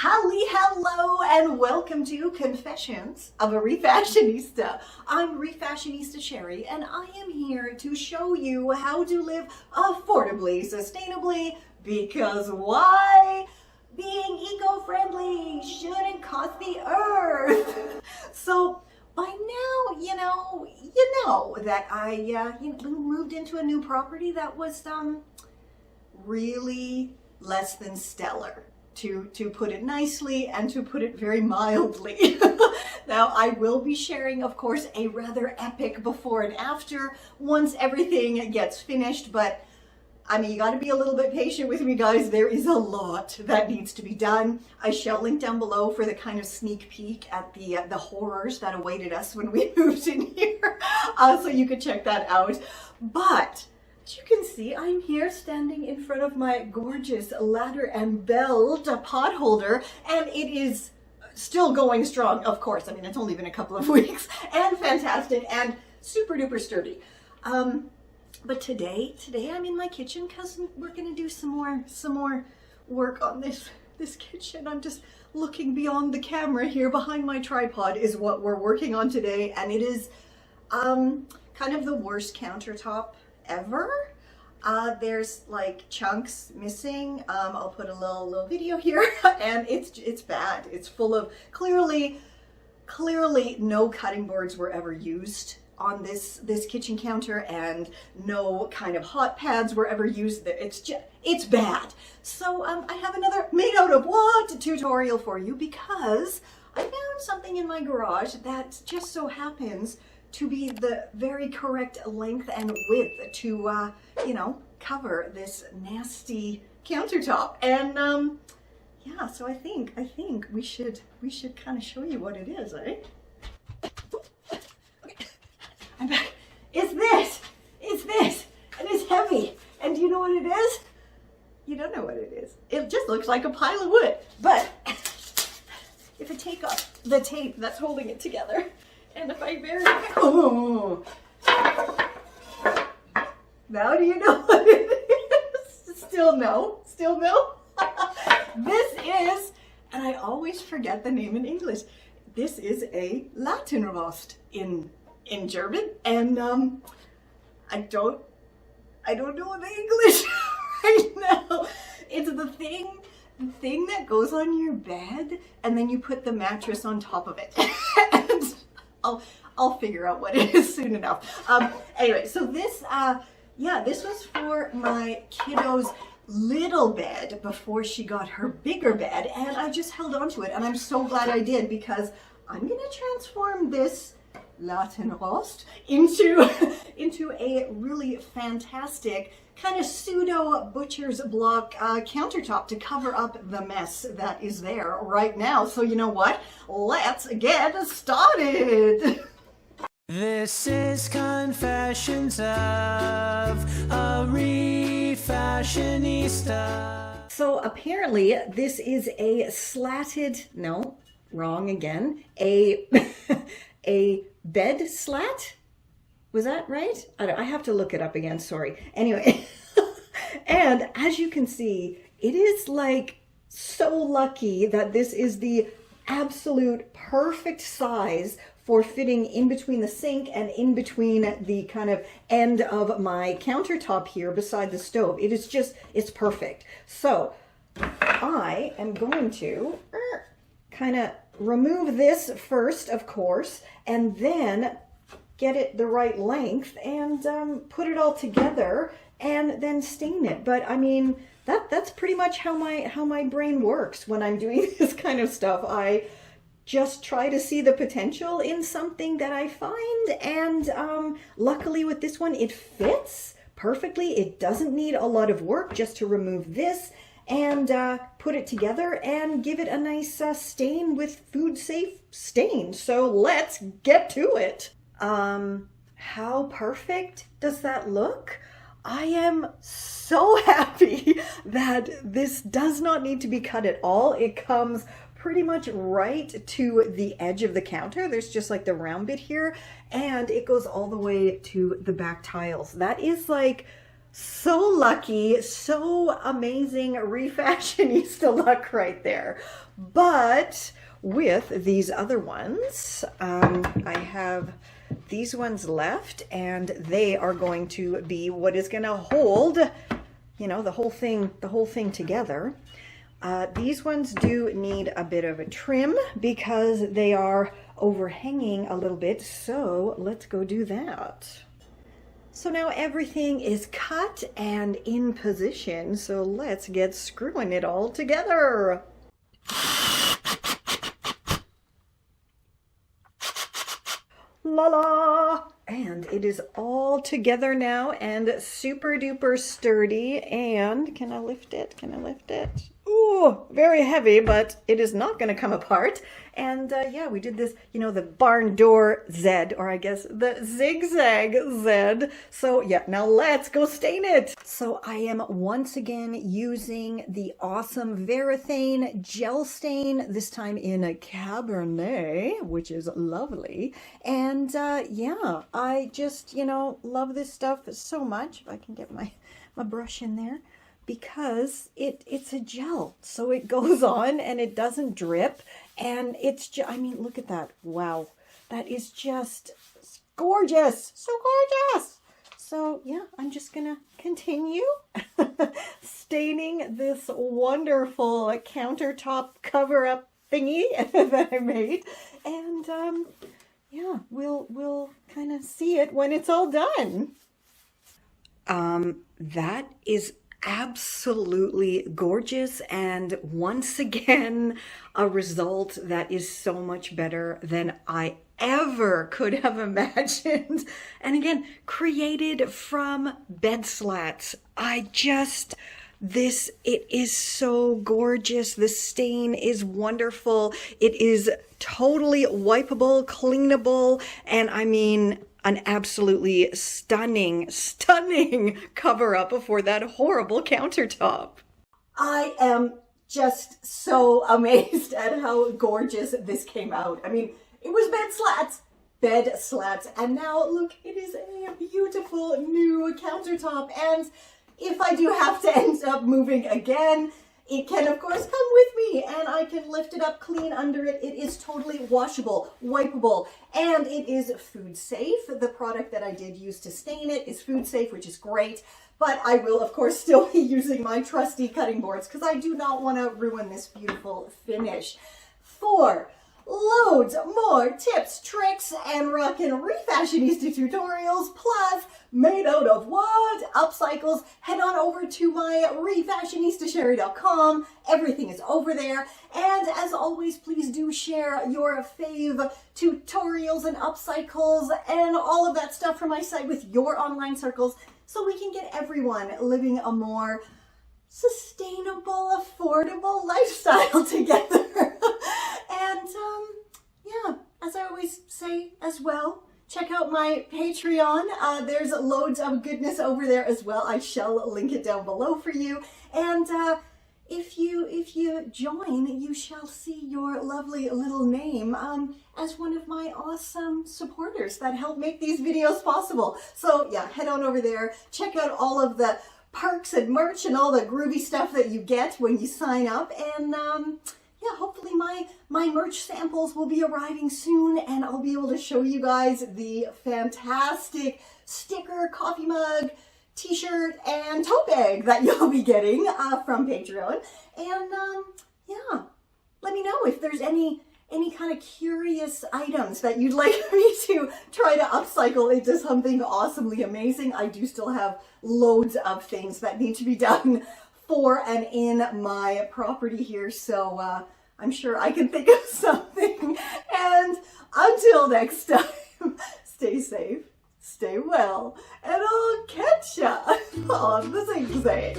Hello and welcome to Confessions of a Refashionista. I'm Refashionista Sherry and I am here to show you how to live affordably, sustainably, because why? Being eco-friendly shouldn't cost the earth. So by now, you know that I moved into a new property that was really less than stellar. To put it nicely and to put it very mildly. Now, I will be sharing, of course, a rather epic before and after once everything gets finished, but I mean, you got to be a little bit patient with me, guys. There is a lot that needs to be done. I shall link down below for the kind of sneak peek at the horrors that awaited us when we moved in here, so you could check that out. But as you can see, I'm here standing in front of my gorgeous ladder and belt pot holder, and it is still going strong, of course. I mean, it's only been a couple of weeks, and fantastic and super duper sturdy. But today I'm in my kitchen because we're gonna do some more work on this kitchen. I'm just looking beyond the camera here. Behind my tripod is what we're working on today, and it is kind of the worst countertop ever. There's like chunks missing. I'll put a little video here, and it's bad. It's full of clearly no cutting boards were ever used on this kitchen counter, and no kind of hot pads were ever used there. It's bad. So I have another made out of what tutorial for you, because I found something in my garage that just so happens to be the very correct length and width to, cover this nasty countertop. And yeah, so I think we should kind of show you what it is, eh? Okay, I'm back. It's this, and it's heavy. And do you know what it is? You don't know what it is. It just looks like a pile of wood. But if I take off the tape that's holding it together, and if I bury it, oh, now do you know what it is? Still no. This is, and I always forget the name in English, this is a Lattenrost in German, and I don't know the English right now. It's the thing that goes on your bed, and then you put the mattress on top of it. And I'll figure out what it is soon enough. Anyway, so this was for my kiddo's little bed before she got her bigger bed, and I just held on to it, and I'm so glad I did, because I'm gonna transform this Lattenrost into a really fantastic kind of pseudo butcher's block countertop to cover up the mess that is there right now. So you know what? Let's get started. This is Confessions of a Refashionista. So apparently this is a slatted, no, wrong again, a bed slat? Was that right? I have to look it up again, sorry. Anyway, and as you can see, it is like so lucky that this is the absolute perfect size for fitting in between the sink and in between the kind of end of my countertop here beside the stove. It is just, it's perfect. So I am going to kind of remove this first, of course, and then get it the right length and put it all together and then stain it. But I mean, that's pretty much how my brain works when I'm doing this kind of stuff. I just try to see the potential in something that I find, and luckily with this one it fits perfectly. It doesn't need a lot of work just to remove this and put it together and give it a nice stain with food safe stain. So let's get to it. How perfect does that look? I am so happy that this does not need to be cut at all. It comes pretty much right to the edge of the counter. There's just like the round bit here, and it goes all the way to the back tiles. That is like So lucky, so amazing refashionista luck right there. But with these other ones, I have these ones left, and they are going to be what is going to hold, you know, the whole thing together. These ones do need a bit of a trim because they are overhanging a little bit, so let's go do that. So now everything is cut and in position, so let's get screwing it all together. La la! And it is all together now and super duper sturdy. And can I lift it? Can I lift it? Ooh, very heavy, but it is not going to come apart. And yeah, we did this, you know, the barn door Z, or I guess the zigzag Z. So yeah, now let's go stain it. So I am once again using the awesome Varathane gel stain, this time in a Cabernet, which is lovely. And yeah, I just, you know, love this stuff so much. If I can get my brush in there. Because it's a gel, so it goes on and it doesn't drip, and it's just, I mean, look at that. Wow, that is just gorgeous, so gorgeous. So yeah, I'm just gonna continue staining this wonderful countertop cover-up thingy that I made, and yeah, we'll kind of see it when it's all done. That is absolutely gorgeous, and once again a result that is so much better than I ever could have imagined, and again created from bed slats. It is so gorgeous. The stain is wonderful. It is totally wipeable, cleanable, and I mean an absolutely stunning cover up for that horrible countertop. I am just so amazed at how gorgeous this came out. I mean, it was bed slats, and now look, it is a beautiful new countertop. And if I do have to end up moving again, it can of course come with me, and I can lift it up clean under it. It is totally washable, wipeable, and it is food safe. The product that I did use to stain it is food safe, which is great. But I will of course still be using my trusty cutting boards because I do not want to ruin this beautiful finish. For loads more tips, tricks, and rockin' refashionista tutorials, plus made out of what? Upcycles. Head on over to my refashionistasherry.com. Everything is over there. And as always, please do share your fave tutorials and upcycles and all of that stuff from my site with your online circles so we can get everyone living a more sustainable, affordable lifestyle together. And yeah, as I always say as well, check out my Patreon. There's loads of goodness over there as well. I shall link it down below for you. And if you join, you shall see your lovely little name as one of my awesome supporters that help make these videos possible. So yeah, head on over there. Check out all of the perks and merch and all the groovy stuff that you get when you sign up. And yeah, hopefully my merch samples will be arriving soon, and I'll be able to show you guys the fantastic sticker, coffee mug, t-shirt, and tote bag that you'll be getting from Patreon. And yeah, let me know if there's any kind of curious items that you'd like me to try to upcycle into something awesomely amazing. I do still have loads of things that need to be done for and in my property here, so I'm sure I can think of something. And until next time, stay safe, stay well, and I'll catch ya on the zigzag.